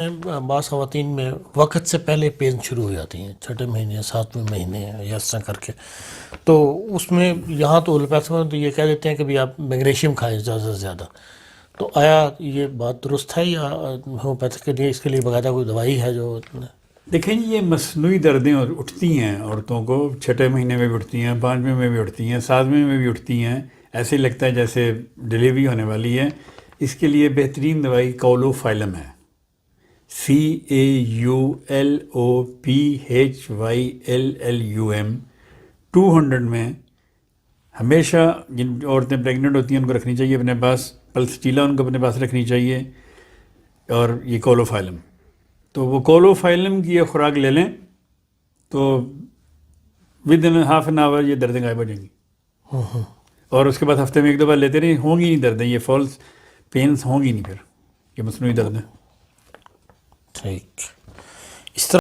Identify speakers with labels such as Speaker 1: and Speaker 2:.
Speaker 1: بعض خواتین میں وقت سے پہلے پین شروع ہو جاتی ہیں، چھٹے مہینے 7ویں مہینے یا اس طرح کر کے، تو اس میں یہاں تو الوپیتھ میں تو یہ کہہ دیتے ہیں کہ بھی آپ میگنیشیم کھائیں زیادہ سے زیادہ، تو آیا یہ بات درست ہے یا ہومیوپیتھ کے لیے اس کے لیے باقاعدہ کوئی دوائی ہے جو؟
Speaker 2: دیکھیں جی، یہ مصنوعی دردیں اٹھتی ہیں عورتوں کو، چھٹے مہینے میں بھی اٹھتی ہیں، 5ویں میں بھی اٹھتی ہیں، 7ویں میں بھی اٹھتی ہیں، ایسے لگتا ہے جیسے ڈلیوری ہونے والی ہے. اس کے لیے بہترین دوائی کولوفائلم ہے، CAULOPHYLLUM. 200 میں ہمیشہ جن عورتیں پریگننٹ ہوتی ہیں ان کو رکھنی چاہیے اپنے پاس، پلسٹیلا ان کو اپنے پاس رکھنی چاہیے، اور یہ کولوفائلم. تو وہ کولوفائلم کی یہ خوراک لے لیں تو with in half an hour یہ دردیں غائب ہو جائیں گی. اور اس کے بعد ہفتے میں 1 دفعہ لیتے رہیں، ہوں گی نہیں دردیں، یہ فالس پینس ہوں گی نہیں، پھر یہ مصنوعی دردیں.
Speaker 1: ٹھیک، اس طرح